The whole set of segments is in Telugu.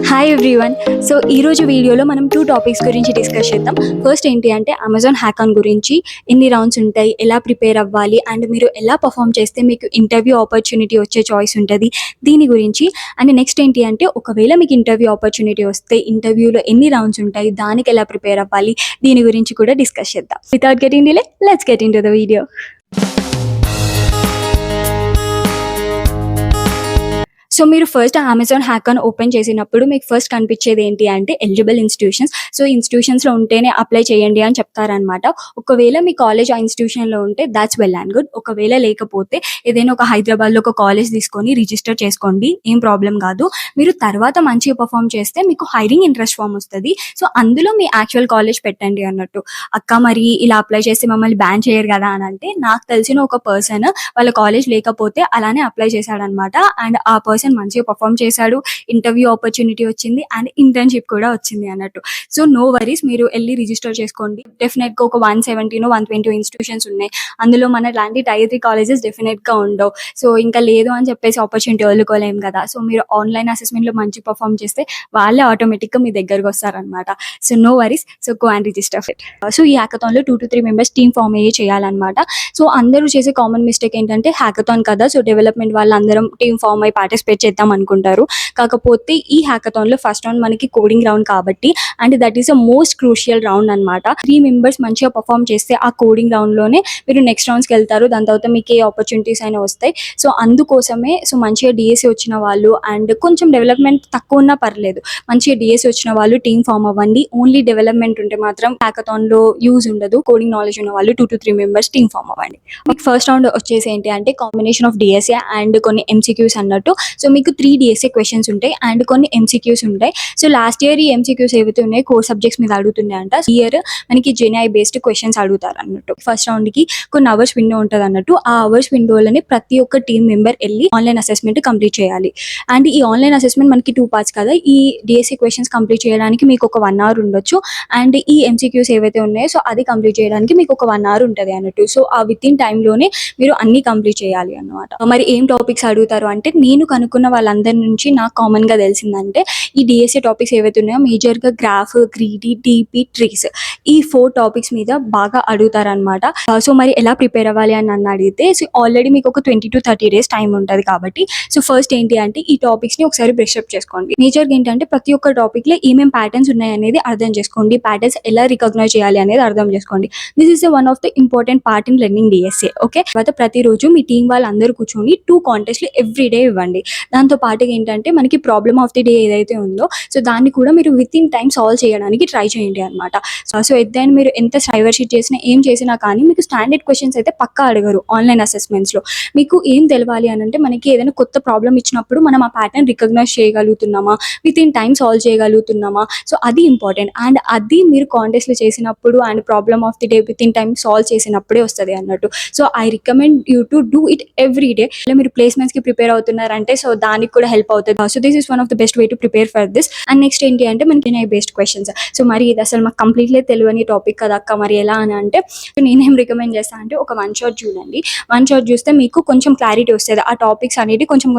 Hi everyone. సో ఈరోజు వీడియోలో మనం 2 టాపిక్స్ గురించి డిస్కస్ చేద్దాం. ఫస్ట్ ఏంటి అంటే అమెజాన్ హ్యాకాథాన్ గురించి, ఎన్ని రౌండ్స్ ఉంటాయి, ఎలా ప్రిపేర్ అవ్వాలి అండ్ మీరు ఎలా పర్ఫామ్ చేస్తే మీకు ఇంటర్వ్యూ ఆపర్చునిటీ వచ్చే చాయిస్ ఉంటుంది దీని గురించి. అండ్ నెక్స్ట్ ఏంటి అంటే ఒకవేళ మీకు ఇంటర్వ్యూ ఆపర్చునిటీ వస్తే ఇంటర్వ్యూలో ఎన్ని రౌండ్స్ ఉంటాయి, దానికి ఎలా ప్రిపేర్ అవ్వాలి, దీని గురించి కూడా డిస్కస్ చేద్దాం. Without getting delay, let's get into the video. So మీరు ఫస్ట్ అమెజాన్ హ్యాకాథాన్ ఓపెన్ చేసినప్పుడు మీకు ఫస్ట్ కనిపించేది ఏంటి అంటే ఎలిజిబుల్ ఇన్స్టిట్యూషన్స్. సో ఇన్స్టిట్యూషన్స్లో ఉంటేనే అప్లై చేయండి అని చెప్తారనమాట. ఒకవేళ మీ కాలేజ్ ఆ ఇన్స్టిట్యూషన్లో ఉంటే దాట్స్ వెల్ అండ్ గుడ్. ఒకవేళ లేకపోతే ఏదైనా ఒక హైదరాబాద్లో ఒక కాలేజ్ తీసుకొని రిజిస్టర్ చేసుకోండి, ఏం ప్రాబ్లం కాదు. మీరు తర్వాత మంచిగా పర్ఫామ్ చేస్తే మీకు హైరింగ్ ఇంట్రెస్ట్ ఫామ్ వస్తుంది. సో అందులో మీ యాక్చువల్ కాలేజ్ పెట్టండి అన్నట్టు. అక్క మరి ఇలా అప్లై చేస్తే మమ్మల్ని బ్యాన్ చేయరు కదా అని అంటే, నాకు తెలిసిన ఒక పర్సన్ వాళ్ళ కాలేజ్ లేకపోతే అలానే అప్లై చేశాడనమాట. అండ్ ఆ పర్సన్ మంచిగా పర్ఫామ్ చేశాడు, ఇంటర్వ్యూ ఆపర్చునిటీ వచ్చింది అండ్ ఇంటర్న్షిప్ కూడా వచ్చింది అన్నట్టు. సో నో వరీస్, మీరు వెళ్ళి రిజిస్టర్ చేసుకోండి. డెఫినెట్గా ఒక 170 120 ఇన్స్టిట్యూషన్స్ ఉన్నాయి. అందులో మన లాంటి టైర్ 3 కాలేజెస్ డెఫినెట్గా ఉండవు. సో ఇంకా లేదు అని చెప్పేసి ఆపర్చునిటీ వదులుకోలేము కదా. సో మీరు ఆన్లైన్ అసెస్మెంట్లో మంచి పర్ఫామ్ చేస్తే వాళ్ళే ఆటోమేటిక్గా మీ దగ్గరకు వస్తారనమాట. So no worries, so go and register it. So ఈ హ్యాకథాన్లో 2 to 3 మెంబర్స్ టీమ్ ఫామ్ అయ్యి చేయాలన్నమాట. సో అందరూ చేసే కామన్ మిస్టేక్ ఏంటంటే హ్యాకథాన్ కదా, సో డెవలప్మెంట్ వాళ్ళందరం టీమ్ ఫామ్ అయ్యి పార్టిసిపేట్ చేద్దాం అనుకుంటారు. కాకపోతే ఈ హ్యాకథాన్లో ఫస్ట్ రౌండ్ మనకి కోడింగ్ రౌండ్ కాబట్టి, and that is a most crucial round అనమాట. 3 మెంబర్స్ మంచిగా పర్ఫామ్ చేస్తే ఆ కోడింగ్ రౌండ్లోనే మీరు నెక్స్ట్ రౌండ్స్కి వెళ్తారు. దాని తర్వాత మీకు ఏ ఆపర్చునిటీస్ అయినా వస్తాయి. సో అందుకోసమే సో మంచిగా డిఎస్సి వచ్చిన వాళ్ళు అండ్ కొంచెం డెవలప్మెంట్ తక్కువ ఉన్నా పర్లేదు, మంచిగా డిఎస్సి వచ్చిన వాళ్ళు టీమ్ ఫామ్ అవ్వండి. ఓన్లీ డెవలప్మెంట్ ఉంటే మాత్రం హ్యాకథాన్లో యూజ్ ఉండదు. కోడింగ్ నాలెడ్జ్ ఉన్న వాళ్ళు 2 to 3 మెంబర్స్ టీమ్ ఫామ్ అవ్వండి. మీకు ఫస్ట్ రౌండ్ వచ్చేసి ఏంటి అంటే కాంబినేషన్ ఆఫ్ డిఎస్ఏ అండ్ కొన్ని ఎంసీక్యూస్ అన్నట్టు. సో మీకు 3 డిఎస్ఏ క్వశ్చన్స్ ఉంటాయి అండ్ కొన్ని ఎంసీక్యూస్ ఉంటాయి. సో లాస్ట్ ఇయర్ ఈ ఎంసీక్యూస్ ఏవైతే ఉన్నాయి కోర్ సబ్జెక్ట్స్ మీద అడుగుతున్నాయి అంట. ఈ ఇయర్ మనకి జెన్ఐ బేస్డ్ క్వశ్చన్స్ అడుగుతారు అన్నట్టు. ఫస్ట్ రౌండ్ కి కొన్ని అవర్స్ విండో ఉంటుంది అన్నట్టు. ఆ అవర్స్ విండోలోనే ప్రతి ఒక్క టీమ్ మెంబర్ వెళ్ళి ఆన్లైన్ అసెస్మెంట్ కంప్లీట్ చేయాలి. అండ్ ఈ ఆన్లైన్ అసెస్మెంట్ మనకి 2 పార్ట్స్ కదా. ఈ డిఎస్ఏ క్వశ్చన్స్ కంప్లీట్ చేయడానికి మీకు ఒక 1 hour ఉండొచ్చు. అండ్ ఈ ఎంసీక్యూస్ ఏవైతే ఉన్నాయో సో అది కంప్లీట్ చేయడానికి మీకు ఒక 1 hour ఉంటుంది అన్నట్టు. సో ఆ విత్ ఇన్ టైంలోనే మీరు అన్ని కంప్లీట్ చేయాలి అన్నమాట. మరి ఏం టాపిక్స్ అడుగుతారు అంటే, నేను కనుక్కున్న వాళ్ళందరి నుంచి నాకు కామన్ గా తెలిసిందంటే ఈ డిఎస్ఏ టాపిక్స్ ఏవైతే ఉన్నాయో మేజర్ గా గ్రాఫ్, గ్రీడీ, టీపీ, ట్రీస్, ఈ 4 టాపిక్స్ మీద బాగా అడుగుతారు అనమాట. సో మరి ఎలా ప్రిపేర్ అవ్వాలి అని నన్ను అడిగితే, సో ఆల్రెడీ మీకు ఒక 20 to 30 days టైం ఉంటుంది కాబట్టి, సో ఫస్ట్ ఏంటి అంటే ఈ టాపిక్స్ ని ఒకసారి బ్రష్ అప్ చేసుకోండి. మేజర్ గా ఏంటంటే ప్రతి ఒక్క టాపిక్ లో ఏమేం ప్యాటర్న్స్ ఉన్నాయి అనేది అర్థం చేసుకోండి. ప్యాటర్న్స్ ఎలా రికగ్నైజ్ చేయాలి అనేది అర్థం చేసుకోండి. This is one of the important part in learning DSA. Okay, తర్వాత ప్రతిరోజు మీ టీం వాళ్ళందరూ కూర్చొని 2 కాంటెస్ట్లు ఎవ్రీ డే ఇవ్వండి. దాంతో పాటుగా ఏంటంటే మనకి ప్రాబ్లమ్ ఆఫ్ ది డే ఏదైతే ఉందో సో దాన్ని కూడా మీరు విత్ ఇన్ టైం సాల్వ్ చేయడానికి ట్రై చేయండి అనమాట. సో ఎద్దైనా మీరు ఎంత సైవర్ షీట్ చేసినా ఏం చేసినా కానీ మీకు స్టాండర్డ్ క్వశ్చన్స్ అయితే పక్కా అడగరు ఆన్లైన్ అసెస్మెంట్స్లో. మీకు ఏం తెలవాలి అని అంటే, మనకి ఏదైనా కొత్త ప్రాబ్లం ఇచ్చినప్పుడు మనం ఆ ప్యాటర్న్ రికగ్నైజ్ చేయగలుగుతున్నామా, విత్ ఇన్ టైం సాల్వ్ చేయగలుగుతున్నామా, సో అది ఇంపార్టెంట్. అండ్ అది మీరు కాంటెస్ట్లు చేసినప్పుడు and problem of the day within time solve చేసినప్పుడే వస్తుంది అన్నట్టు. So I recommend you to do it every day. మీరు ప్లేస్మెంట్స్కి ప్రిపేర్ అవుతున్నారంటే సో దానికి కూడా హెల్ప్ అవుతుంది. So this is one of the best way to prepare for this. And next ఏంటి అంటే మనకి జెన్ఐ బేస్డ్ క్వశ్చన్స్. సో మరి ఇది అసలు మాకు కంప్లీట్లీ తెలియని టాపిక్ కదా అక్క, మరి ఎలా అని అంటే నేనేం రికమెండ్ చేస్తాను అంటే ఒక 1 shot చూడండి. 1 shot చూస్తే మీకు కొంచెం క్లారిటీ వస్తుంది. ఆ టాపిక్స్ అనేది కొంచెం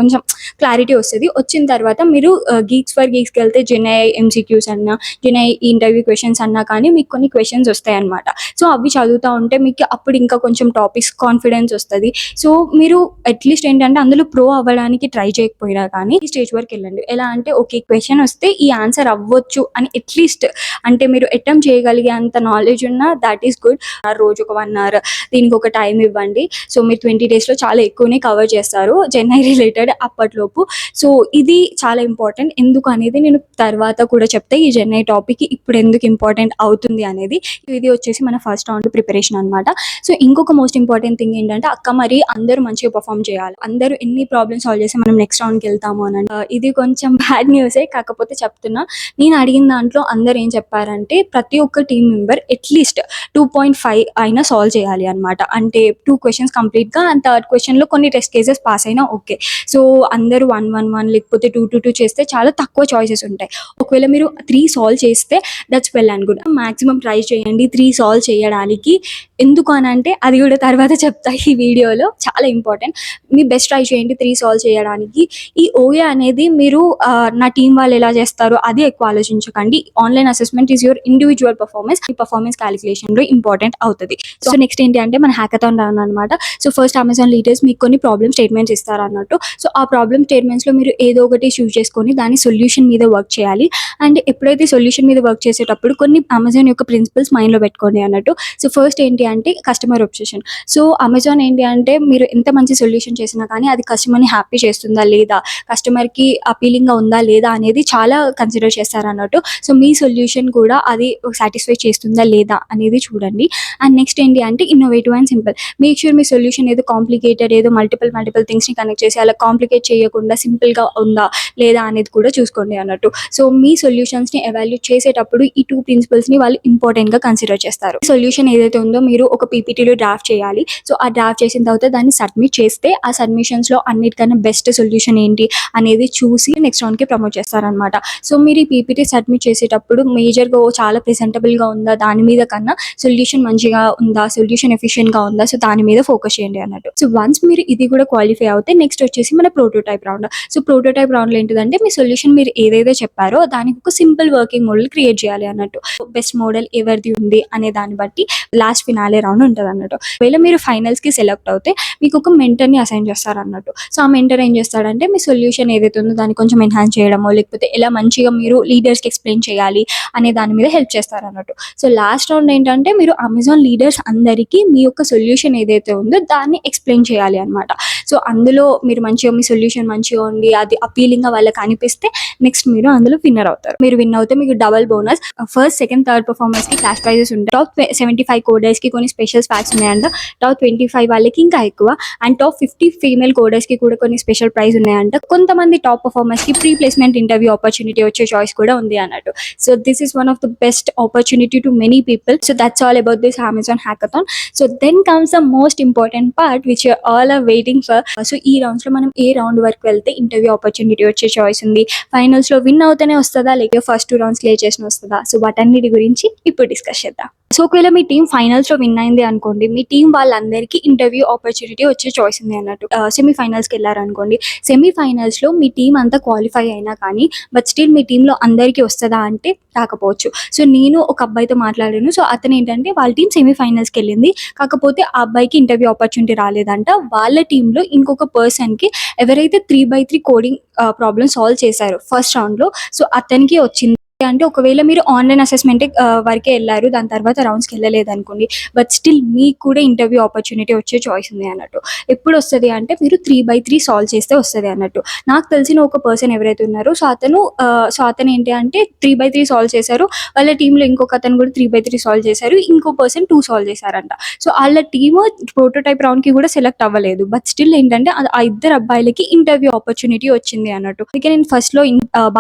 క్లారిటీ వస్తుంది. వచ్చిన తర్వాత మీరు గీక్స్ ఫర్ గీక్స్కి వెళ్తే జెన్ఐ ఎంసీక్యూస్ అన్నా, జెన్ఐ ఇంటర్వ్యూ క్వశ్చన్స్ అన్నా కానీ మీకు కొన్ని క్వశ్చన్స్ వస్తాయి అనమాట. సో అవి చదువుతూ ఉంటే మీకు అప్పుడు ఇంకా కొంచెం టాపిక్స్ కాన్ఫిడెన్స్ వస్తుంది. సో మీరు అట్లీస్ట్ ఏంటంటే అందులో ప్రో అవ్వడానికి ట్రై చేయకపోయినా కానీ ఈ స్టేజ్ వరకు వెళ్ళండి. ఎలా అంటే ఓకే క్వశ్చన్ వస్తే ఈ ఆన్సర్ అవ్వచ్చు అని అట్లీస్ట్ అంటే మీరు అటెంప్ట్ చేయగలిగే అంత నాలెడ్జ్ ఉన్నా దట్ ఈస్ గుడ్. రోజు ఒక 1 hour దీనికి ఒక టైం ఇవ్వండి. సో మీరు 20 daysలో చాలా ఎక్కువనే కవర్ చేస్తారు జెన్ఐ రిలేటెడ్ అప్పట్లోపు. సో ఇది చాలా ఇంపార్టెంట్. ఎందుకు అనేది నేను తర్వాత కూడా చెప్తే ఈ జెన్ఐ టాపిక్ ఇప్పుడు ఎందుకు ఇంపార్టెంట్ అవుతుంది అనేది. ఇది వచ్చేసి మన ఫస్ట్ రౌండ్ ప్రిపరేషన్ అనమాట. సో ఇంకొక మోస్ట్ ఇంపార్టెంట్ థింగ్ ఏంటంటే అక్క మరి అందరూ మంచిగా పర్ఫామ్ చేయాలి, అందరూ ఎన్ని ప్రాబ్లమ్స్ సాల్వ్ చేసి మనం నెక్స్ట్ రౌండ్కి వెళ్తాము అని. ఇది కొంచెం బ్యాడ్ న్యూసే, కాకపోతే చెప్తున్నా. నేను అడిగిన దాంట్లో అందరు ఏం చెప్పారంటే ప్రతి ఒక్క టీం మెంబర్ అట్లీస్ట్ 2.5 అయినా సాల్వ్ చేయాలి అనమాట. అంటే 2 questions కంప్లీట్గా అండ్ 3rd questionలో కొన్ని టెస్ట్ కేసెస్ పాస్ అయినా ఓకే. సో అందరూ 1-1-1 లేకపోతే 2-2 చేస్తే చాలా తక్కువ చాయిసెస్ ఉంటాయి. ఒకవేళ మీరు 3 సాల్వ్ చేస్తే that's well and good. Maximum try చేయండి 3 సాల్వ్ చేయడానికి. ఎందుకు అని అంటే అది కూడా తర్వాత చెప్తా ఈ వీడియోలో, చాలా ఇంపార్టెంట్. మీ బెస్ట్ ట్రై చేయండి 3 సాల్వ్ చేయడానికి. దానికి ఈ ఓఏ అనేది మీరు నా టీం వాళ్ళు ఎలా చేస్తారో అది ఎక్కువ ఆలోచించకండి. Online assessment is your individual performance. ఈ పర్ఫార్మెన్స్ క్యాలిక్యులేషన్లో ఇంపార్టెంట్ అవుతుంది. సో నెక్స్ట్ ఏంటి అంటే మన హ్యాకథాన్ రన్ అనమాట. సో ఫస్ట్ అమెజాన్ లీడర్స్ మీకు కొన్ని ప్రాబ్లమ్ స్టేట్మెంట్స్ ఇస్తారు అన్నట్టు. సో ఆ ప్రాబ్లమ్ స్టేట్మెంట్స్లో మీరు ఏదో ఒకటి చూస్ చేసుకొని దాని సొల్యూషన్ మీద వర్క్ చేయాలి. అండ్ ఎప్పుడైతే సొల్యూషన్ మీద వర్క్ చేసేటప్పుడు కొన్ని అమెజాన్ యొక్క ప్రిన్సిపల్స్ మైండ్లో పెట్టుకోండి అన్నట్టు. సో ఫస్ట్ ఏంటి అంటే కస్టమర్ ఒబ్సెషన్. సో అమెజాన్ ఏంటి అంటే మీరు ఎంత మంచి సొల్యూషన్ చేసినా కానీ అది కస్టమర్ని హ్యాపీ చేస్తుందా లేదా, కస్టమర్కి అపీలింగ్గా ఉందా లేదా అనేది చాలా కన్సిడర్ చేస్తారు అన్నట్టు. సో మీ సొల్యూషన్ కూడా అది సాటిస్ఫై చేస్తుందా లేదా అనేది చూడండి. అండ్ నెక్స్ట్ ఏంటి అంటే innovative and simple. Make sure me solution ఏదో కాంప్లికేటెడ్, ఏదో మల్టిపుల్ థింగ్స్ని కనెక్ట్ చేసి అలా కాంప్లికేట్ చేయకుండా సింపుల్గా ఉందా లేదా అనేది కూడా చూసుకోండి అన్నట్టు. సో మీ సొల్యూషన్స్ని ఎవాల్యూట్ చేసేటప్పుడు ఈ 2 ప్రిన్సిపల్స్ని వాళ్ళు ఇంపార్టెంట్గా కన్సిడర్ చేస్తారు. సొల్యూషన్ ఏదైతే ఉందో మీరు ఒక పీపీటీలో డ్రాఫ్ట్ చేయాలి. సో ఆ డ్రాఫ్ట్ చేసిన తర్వాత దాన్ని సబ్మిట్ చేస్తే ఆ సబ్మిషన్స్లో అన్నిటికన్నా బెస్ట్ సొల్యూషన్ ఏంటి అనేది చూసి నెక్స్ట్ రౌండ్కి ప్రమోట్ చేస్తారనమాట. సో మీరు ఈ పీపీటీ సబ్మిట్ చేసేటప్పుడు మేజర్గా చాలా ప్రెజెంటబుల్గా ఉందా దాని మీద కన్నా సొల్యూషన్ మంచిగా ఉందా, సొల్యూషన్ ఎఫిషియెంట్గా ఉందా, సో దాని మీద ఫోకస్ చేయండి అన్నట్టు. సో వన్స్ మీరు ఇది కూడా క్వాలిఫై అవుతే నెక్స్ట్ వచ్చేసి మన ప్రోటోటైప్ రౌండ్. సో ప్రోటోటైప్ రౌండ్లో ఏంటిదంటే మీ సొల్యూషన్ మీరు ఏదైతే చెప్పారో దానికి ఒక సింపుల్ వర్కింగ్ మోడల్ క్రియేట్ చేయాలి అన్నట్టు. బెస్ట్ మోడల్ ఎవరిది ఉంది అనే దాన్ని బట్టి లాస్ట్ ఫినాలే రౌండ్ ఉంటుంది అన్నట్టు. ఒకవేళ మీరు ఫైనల్స్కి సెలెక్ట్ అవుతే మీకు ఒక మెంటర్ని అసైన్ చేస్తారు అన్నట్టు. సో ఆ మెంటర్ ఏం చేస్తాడంటే మీ సొల్యూషన్ ఏదైతే ఉందో దాన్ని కొంచెం ఎన్హాన్స్ చేయడమో లేకపోతే ఎలా మంచిగా మీరు లీడర్స్కి ఎక్స్ప్లెయిన్ చేయాలి అనే దాని మీద హెల్ప్ చేస్తారు అన్నట్టు. సో లాస్ట్ రౌండ్ ఏంటంటే మీరు అమెజాన్ లీడర్స్ అందరికీ మీ యొక్క సొల్యూషన్ ఏదైతే ఉందో దాన్ని ఎక్స్ప్లెయిన్ చేయాలి అనమాట. సో అందులో మీరు మంచిగా మీ సొల్యూషన్ మంచిగా ఉంది, అది అపీలింగ్గా వాళ్ళకి అనిపిస్తే నెక్స్ట్ మీరు అందులో విన్నర్ అవుతారు. మీరు విన్ అవుతే మీకు double bonus. First, second, third పర్ఫార్మెన్స్కి క్యాష్ ప్రైజెస్ ఉంటాయి. టాప్ 75 కోడర్స్కి కొన్ని స్పెషల్ ప్యాక్స్ ఉన్నాయంట. టాప్ 25 వాళ్ళకి ఇంకా ఎక్కువ. అండ్ టాప్ 50 ఫీమేల్ కోడర్స్కి కూడా కొన్ని స్పెషల్ ప్రైజ్ ఉన్నాయంట. కొంతమంది టాప్ పర్ఫార్మర్స్కి ప్రీ ప్లేస్మెంట్ ఇంటర్వ్యూ ఆపర్చునిటీ వచ్చే చాయిస్ కూడా ఉంది అన్నట్టు. So this is one of the best opportunity to many people. So that's all about this Amazon hackathon. So then comes the most important part which you all are waiting for. So ఈ రౌండ్స్లో మనం ఏ రౌండ్ వరకు వెళ్తే ఇంటర్వ్యూ ఆపర్చునిటీ వచ్చే చాయిస్ ఉంది, ఫైనల్స్లో విన్ అవుతూనే వస్తుందా లేక ఫస్ట్ 2 రౌండ్స్ క్లియర్ చేసిన వస్తుందా, సో వాటన్నిటి గురించి ఇప్పుడు డిస్కస్ చేద్దాం. సో ఒకవేళ మీ టీం ఫైనల్స్లో విన్ అయింది అనుకోండి, మీ టీం వాళ్ళందరికీ ఇంటర్వ్యూ ఆపర్చునిటీ వచ్చే చాయిస్ ఉంది అన్నట్టు. సెమీఫైనల్స్కి వెళ్ళారనుకోండి, సెమీఫైనల్స్లో మీ టీం అంతా క్వాలిఫై అయినా కానీ బట్ స్టిల్ మీ టీంలో అందరికీ వస్తుందా అంటే రాకపోవచ్చు. సో నేను ఒక అబ్బాయితో మాట్లాడాను. సో అతను ఏంటంటే వాళ్ళ టీం సెమీఫైనల్స్కి వెళ్ళింది, కాకపోతే ఆ అబ్బాయికి ఇంటర్వ్యూ ఆపర్చునిటీ రాలేదంట. వాళ్ళ టీంలో ఇంకొక పర్సన్కి ఎవరైతే 3x3 కోడింగ్ ప్రాబ్లమ్ సాల్వ్ చేశారో ఫస్ట్ రౌండ్లో, సో అతనికి వచ్చింది. అంటే ఒకవేళ మీరు ఆన్లైన్ అసెస్మెంట్ వరకే వెళ్ళారు, దాని తర్వాత రౌండ్స్కి వెళ్ళలేదు అనుకోండి, బట్ స్టిల్ మీకు కూడా ఇంటర్వ్యూ ఆపర్చునిటీ వచ్చే చాయిస్ ఉంది అన్నట్టు. ఎప్పుడు వస్తుంది అంటే మీరు 3x3 సాల్వ్ చేస్తే వస్తుంది అన్నట్టు. నాకు తెలిసిన ఒక పర్సన్ ఎవరైతే ఉన్నారో సో అతను ఏంటి అంటే 3x3 సాల్వ్ చేశారు. వాళ్ళ టీంలో ఇంకొక అతను కూడా 3x3 సాల్వ్ చేశారు, ఇంకో పర్సన్ 2 సాల్వ్ చేశారంట. సో వాళ్ళ టీమ్ ప్రోటోటైప్ రౌండ్కి కూడా సెలెక్ట్ అవ్వలేదు, బట్ స్టిల్ ఏంటంటే ఆ ఇద్దరు అబ్బాయిలకి ఇంటర్వ్యూ ఆపర్చునిటీ వచ్చింది అన్నట్టు. అందుకే నేను ఫస్ట్లో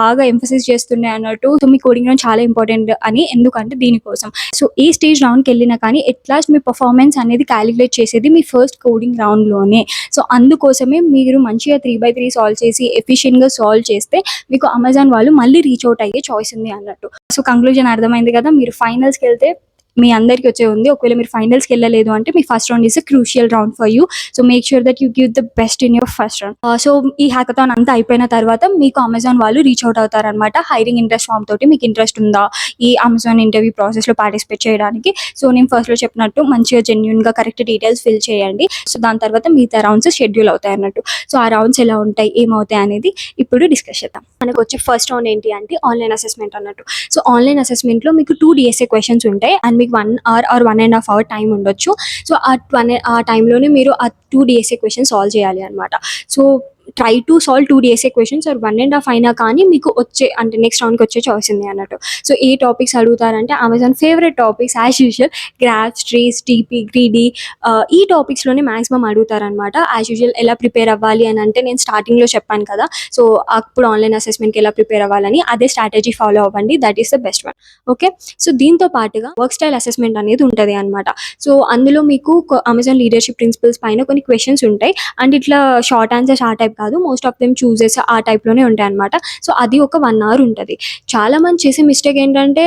బాగా ఎంఫసిస్ చేస్తుండే అన్నట్టు. సో మీ కోడింగ్ రౌండ్ చాలా ఇంపార్టెంట్ అని, ఎందుకంటే దీనికోసం. సో ఏ స్టేజ్ రౌండ్కి వెళ్ళినా కానీ ఎట్లాస్ట్ మీ పర్ఫార్మెన్స్ అనేది క్యాలిక్యులేట్ చేసేది మీ ఫస్ట్ కోడింగ్ రౌండ్లోనే. సో అందుకోసమే మీరు మంచిగా 3x3 సాల్వ్ చేసి ఎఫిషియెంట్గా సాల్వ్ చేస్తే మీకు అమెజాన్ వాళ్ళు మళ్ళీ రీచ్ అవుట్ అయ్యే చాయిస్ ఉంది అన్నట్టు. సో కంక్లూజన్ అర్థమైంది కదా. మీరు ఫైనల్స్కి వెళ్తే మీ అందరికీ వచ్చే ఉంది. ఒకవేళ మీరు ఫైనల్స్కి వెళ్ళలేదు అంటే మీ first round is a crucial round for you. So make sure that you give the best in your first round. So ఈ హ్యాకథాన్ అంతా అయిపోయిన తర్వాత మీకు అమెజాన్ వాళ్ళు రీచ్ అవుట్ అవుతారనమాట. హైరింగ్ ఇంట్రెస్ట్ ఫామ్ తోటి మీకు ఇంట్రెస్ట్ ఉందా ఈ అమెజాన్ ఇంటర్వ్యూ ప్రాసెస్లో పార్టిసిపేట్ చేయడానికి. సో నేను ఫస్ట్లో చెప్పినట్టు మంచిగా జెన్యున్గా కరెక్ట్ డీటెయిల్స్ ఫిల్ చేయండి. సో దాని తర్వాత మిగతా రౌండ్స్ షెడ్యూల్ అవుతాయి అన్నట్టు. సో ఆ రౌండ్స్ ఎలా ఉంటాయి, ఏమవుతాయి అనేది ఇప్పుడు డిస్కస్ చేద్దాం. మనకు వచ్చే ఫస్ట్ రౌండ్ ఏంటి అంటే ఆన్లైన్ అసెస్మెంట్ అన్నట్టు. సో ఆన్లైన్ అసెస్మెంట్లో మీకు 2 DSA క్వశ్చన్స్ ఉంటాయి అండ్ మీకు 1 hour or 1.5 hour టైం ఉండొచ్చు. సో ఆ టైంలోనే మీరు ఆ 2 DSA క్వశ్చన్స్ సాల్వ్ చేయాలి అనమాట. So try to solve 2 DSA questions or 1.5 అయినా కానీ మీకు వచ్చే అంటే నెక్స్ట్ రౌండ్కి వచ్చే చాయిస్ ఉంది అన్నట్టు. సో ఏ టాపిక్స్ అడుగుతారంటే Amazon favourite topics as usual graphs, trees, DP, greedy, ఈ టాపిక్స్లోనే మ్యాక్సిమం అడుగుతారనమాట. యాజ్ యూజువల్ ఎలా ప్రిపేర్ అవ్వాలి అని అంటే నేను స్టార్టింగ్లో చెప్పాను కదా. సో అప్పుడు ఆన్లైన్ అసెస్మెంట్కి ఎలా ప్రిపేర్ అవ్వాలని అదే స్ట్రాటజీ ఫాలో అవ్వండి. That is the best one. Okay. So దీంతో పాటుగా వర్క్ స్టైల్ అసెస్మెంట్ అనేది ఉంటుంది అనమాట. సో అందులో మీకు అమెజాన్ లీడర్షిప్ ప్రిన్సిపల్స్ పైన కొన్ని క్వశ్చన్స్ ఉంటాయి అండ్ ఇట్లా షార్ట్ ఆన్సర్స్ ఆ టైప్ కాదు, మోస్ట్ ఆఫ్ దెమ్ చూసెస్ ఆ టైప్లోనే ఉంటాయి అనమాట. సో అది ఒక 1 hour ఉంటుంది. చాలా మంది చేసే మిస్టేక్ ఏంటంటే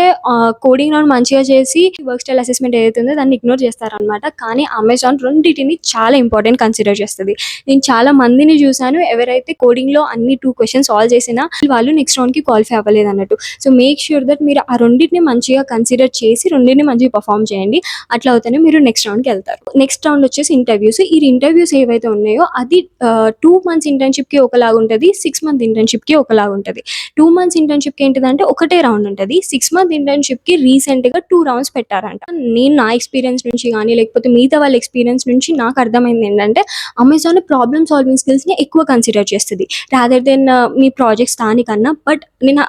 కోడింగ్ రౌండ్ మంచిగా చేసి వర్క్ స్టైల్ అసెస్మెంట్ ఏదైతే ఉందో దాన్ని ఇగ్నోర్ చేస్తారనమాట. కానీ అమెజాన్ రెండింటిని చాలా ఇంపార్టెంట్ కన్సిడర్ చేస్తుంది. నేను చాలా మందిని చూశాను, ఎవరైతే కోడింగ్లో అన్ని 2 క్వశ్చన్స్ సాల్వ్ చేసినా వాళ్ళు నెక్స్ట్ రౌండ్కి క్వాలిఫై అవ్వలేదు అన్నట్టు. సో మేక్ ష్యూర్ దట్ మీరు ఆ రెండింటిని మంచిగా కన్సిడర్ చేసి రెండింటిని మంచిగా పర్ఫామ్ చేయండి. అట్లా అవుతానే మీరు నెక్స్ట్ రౌండ్కి వెళ్తారు. నెక్స్ట్ రౌండ్ వచ్చేసి ఇంటర్వ్యూస్. ఈ ఇంటర్వ్యూస్ ఏవైతే ఉన్నాయో అది 2 months ఇంటర్న్షిప్కి ఒకలాగా ఉంటుంది, 6 month ఇంటర్న్షిప్కి ఒకలాగా ఉంటుంది. 2 months ఇంటర్న్షిప్కి ఏంటిదంటే ఒకటే రౌండ్ ఉంటుంది. 6 month ఇంటర్న్షిప్కి రీసెంట్గా 2 rounds పెట్టారంట. నేను నా ఎక్స్పీరియన్స్ నుంచి కానీ లేకపోతే మిగతా వాళ్ళ ఎక్స్పీరియన్స్ నుంచి నాకు అర్థమైంది ఏంటంటే అమెజాన్ ప్రాబ్లమ్ సాల్వింగ్ స్కిల్స్ని ఎక్కువ కన్సిడర్ చేస్తుంది రాదర్ దెన్ మీ ప్రాజెక్ట్స్ దానికన్నా. బట్ నేను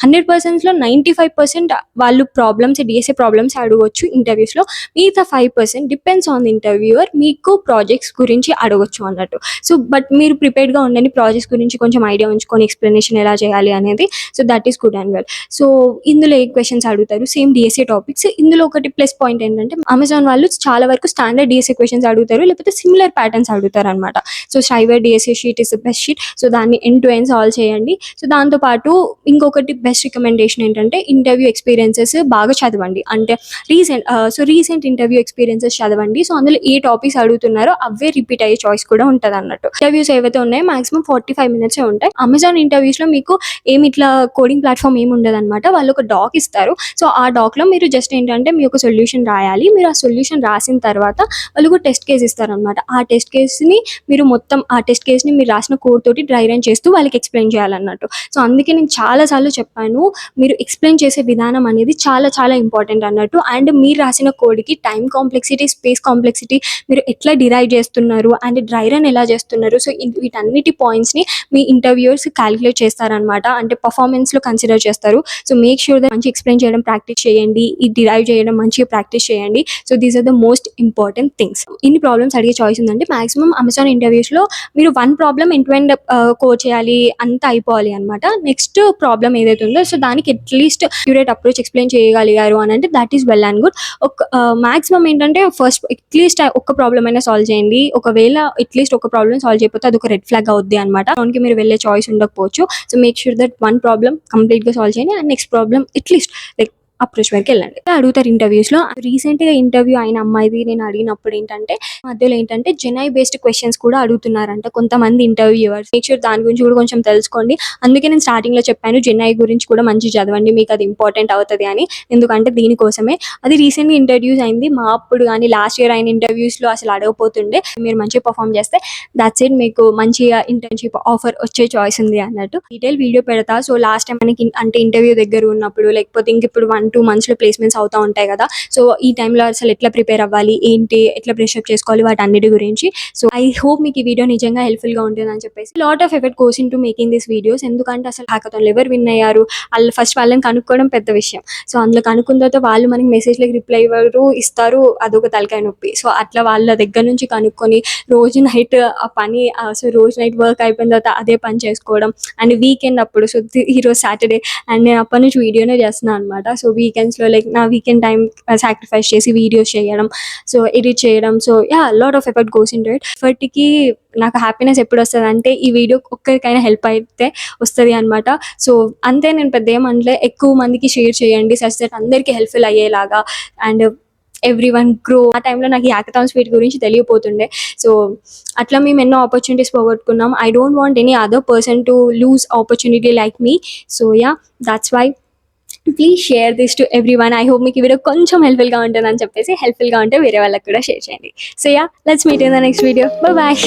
100%లో 95% వాళ్ళు ప్రాబ్లమ్స్, డిఎస్ఏ ప్రాబ్లమ్స్ అడగవచ్చు ఇంటర్వ్యూస్లో. మిగతా 5% డిపెండ్స్ ఆన్ ది ఇంటర్వ్యూవర్, మీకు ప్రాజెక్ట్స్ గురించి అడగవచ్చు అన్నట్టు. సో బట్ మీరు ప్రిపేర్డ్గా ఉండండి, ప్రాజెక్ట్స్ గురించి కొంచెం ఐడియా ఉంచుకొని ఎక్స్ప్లెనేషన్ ఎలా చేయాలి అనేది. So that is good and well. So ఇందులో ఏ క్వశ్చన్స్ అడుగుతారు, సేమ్ డిఎస్ఏ టాపిక్స్. ఇందులో ఒకటి ప్లస్ పాయింట్ ఏంటంటే అమెజాన్ వాళ్ళు చాలా వరకు స్టాండర్డ్ డిఎస్ఏ క్వశ్చన్స్ అడుగుతారు, లేకపోతే సిమిలర్ ప్యాటర్న్స్ అడుగుతారు అనమాట. So Striver DSA sheet is the best sheet. So దాన్ని ఎండ్ టు ఎండ్ సాల్వ్ చేయండి. సో దాంతోపాటు ఇంకొకటి బెస్ట్ రికమెండేషన్ ఏంటంటే ఇంటర్వ్యూ ఎక్స్పీరియన్సెస్ బాగా చదవండి. అంటే రీసెంట్ ఇంటర్వ్యూ ఎక్స్పీరియన్సెస్ చదవండి. సో అందులో ఏ టాపిక్స్ అడుగుతున్నారో అవే రిపీట్ అయ్యే చాయిస్ కూడా ఉంటుంది అన్నట్టు. ఇంటర్వ్యూస్ ఏవైతే ఉన్నాయో మాక్సిమం 45 minutes ఉంటాయి. అమెజాన్ ఇంటర్వ్యూస్లో మీకు ఏమి ఇట్లా కోడింగ్ ప్లాట్ఫామ్ ఏమి ఉండదు అనమాట. వాళ్ళు ఒక డాక్ ఇస్తారు. సో ఆ డాక్లో మీరు జస్ట్ ఏంటంటే మీ ఒక సొల్యూషన్ రాయాలి. మీరు ఆ సొల్యూషన్ రాసిన తర్వాత వాళ్ళు ఒక టెస్ట్ కేస్ ఇస్తారనమాట. ఆ టెస్ట్ కేస్ని మీరు మొత్తం ఆ టెస్ట్ కేస్ని మీరు రాసిన కోడ్ తోటి డ్రై రన్ చేస్తూ వాళ్ళకి ఎక్స్ప్లెయిన్ చేయాలన్నట్టు. సో అందుకే నేను చాలాసార్లు చెప్పాను, మీరు ఎక్స్ప్లెయిన్ చేసే విధానం అనేది చాలా చాలా ఇంపార్టెంట్ అన్నట్టు. అండ్ మీరు రాసిన కోడ్కి టైం కాంప్లెక్సిటీ, స్పేస్ కాంప్లెక్సిటీ మీరు ఎట్లా డిరైవ్ చేస్తున్నారు అండ్ డ్రై రన్ ఎలా చేస్తున్నారు, సో వీటన్నిటి పాయింట్స్ని మీ ఇంటర్వ్యూర్స్ క్యాలిక్యులేట్ చేస్తారనమాట. అంటే పర్ఫార్మెన్స్లో కన్సిడర్ చేస్తారు. సో మేక్ ష్యూర్ దట్ మంచి ఎక్స్ప్లెయిన్ చేయడం ప్రాక్టీస్ చేయండి, ఈ డిరైవ్ చేయడం మంచిగా ప్రాక్టీస్ చేయండి. So these are the most important things. ఇన్ని ప్రాబ్లమ్స్ అడిగే చాయిస్ ఉందంటే మాక్సిమం అమెజాన్ ఇంటర్వ్యూస్లో మీరు 1 problem end to end code చేయాలి, అంతా అయిపోవాలి అనమాట. నెక్స్ట్ ప్రాబ్లమ్ ఏదైతే ఉందో సో దానికి అట్లీస్ట్ క్యూరేట్ అప్రోచ్ ఎక్స్ప్లెయిన్ చేయగలిగారు అని అంటే that is well and good. ఒక మాక్సిమం ఏంటంటే ఫస్ట్ అట్లీస్ట్ ఒక్క ప్రాబ్లమ్ అయినా సాల్వ్ చేయండి. ఒకవేళ అట్లీస్ట్ ఒక ప్రాబ్లమ్ సాల్వ్ చేయకపోతే అది ఒక రెడ్ ఫ్లాగ్ అవుద్ది అనమాట. దానికి మీరు వెళ్ళే చాయిస్ ఉండకపోవచ్చు. So make sure that 1 problem కంప్లీట్గా సాల్వ్ చేయండి and next problem at least like approach వరకు వెళ్ళండి. అడుగుతారు ఇంటర్వ్యూస్లో. రీసెంట్గా ఇంటర్వ్యూ అయిన అమ్మాయిది నేను అడిగినప్పుడు ఏంటంటే మధ్యలో ఏంటంటే జెనై బేస్డ్ క్వశ్చన్స్ కూడా అడుగుతున్నారంట కొంతమంది ఇంటర్వ్యూవర్స్. మేక్ ష్యూర్ దాని గురించి కూడా కొంచెం తెలుసుకోండి. అందుకే నేను స్టార్టింగ్లో చెప్పాను జెనై గురించి కూడా మంచి చదవండి, మీకు అది ఇంపార్టెంట్ అవుతుంది అని. ఎందుకంటే దీనికోసమే అది రీసెంట్గా ఇంట్రడ్యూస్ అయింది. మా అప్పుడు కానీ లాస్ట్ ఇయర్ అయిన ఇంటర్వ్యూస్లో అసలు అడగపోతుండే. మీరు మంచిగా పర్ఫామ్ చేస్తే దట్స్ ఇట్, మీకు మంచిగా ఇంటర్న్షిప్ ఆఫర్ వచ్చే చాయిస్ ఉంది అన్నట్టు. డీటెయిల్ వీడియో పెడతా. సో లాస్ట్ టైం మనకి అంటే ఇంటర్వ్యూ దగ్గర ఉన్నప్పుడు లేకపోతే ఇంక ఇప్పుడు 1-2 monthsలో ప్లేస్మెంట్స్ అవుతూ ఉంటాయి కదా. సో ఈ టైంలో అసలు ఎట్లా ప్రిపేర్ అవ్వాలి, ఏంటి, ఎట్లా బ్రష్అప్ చేసుకోవాలి, వాటి అన్నిటి గురించి. సో ఐ హోప్ మీకు ఈ వీడియో నిజంగా హెల్ప్ఫుల్గా ఉంటుంది అని చెప్పేసి. Lot of effort goes in to making this videos. ఎందుకంటే అసలు హ్యాకథాన్లో ఎవరు విన్ అయ్యారు ఫస్ట్ వాళ్ళని కనుక్కోవడం పెద్ద విషయం. సో అందులో కనుక్కున్న తర్వాత వాళ్ళు మనకి మెసేజ్లకు రిప్లై ఇస్తారు, అదొక తలకాయ నొప్పి. సో అట్లా వాళ్ళ దగ్గర నుంచి కనుక్కొని రోజు నైట్ ఆ పని, సో రోజు నైట్ వర్క్ అయిపోయిన తర్వాత అదే పని చేసుకోవడం. అండ్ వీకెండ్ అప్పుడు, సో ఈరోజు సాటర్డే అండ్ నేను అప్పటి నుంచి వీడియోనే చేస్తున్నాను అనమాట. సో వీకెండ్స్లో లైక్ నా వీకెండ్ టైం సాక్రిఫైస్ చేసి వీడియోస్ చేయడం, సో ఎడిట్ చేయడం. So lot of effort goes into it. ఎఫర్ట్కి నాకు హ్యాపీనెస్ ఎప్పుడు వస్తుంది అంటే ఈ వీడియో ఒక్కరికైనా హెల్ప్ అయితే వస్తుంది అనమాట. సో అంతే, నేను పెద్ద ఏమంటే ఎక్కువ మందికి షేర్ చేయండి సచ్ దట్ అందరికీ హెల్ప్ఫుల్ అయ్యేలాగా అండ్ ఎవ్రీవన్ గ్రో. ఆ టైంలో నాకు హ్యాకథాన్ స్పీడ్ గురించి తెలియపోతుండే. సో అట్లా మేము ఎన్నో ఆపర్చునిటీస్ పోగొట్టుకున్నాం. I don't want any other person to lose opportunity like me. So that's why please share this to everyone. I hope మీకు ఈ వీడియో కొంచెం హెల్ప్ఫుల్గా ఉంటుందని చెప్పేసి. హెల్ప్ఫుల్గా ఉంటే వేరే వాళ్ళకి కూడా షేర్ చేయండి. So let's meet in the next video. Bye.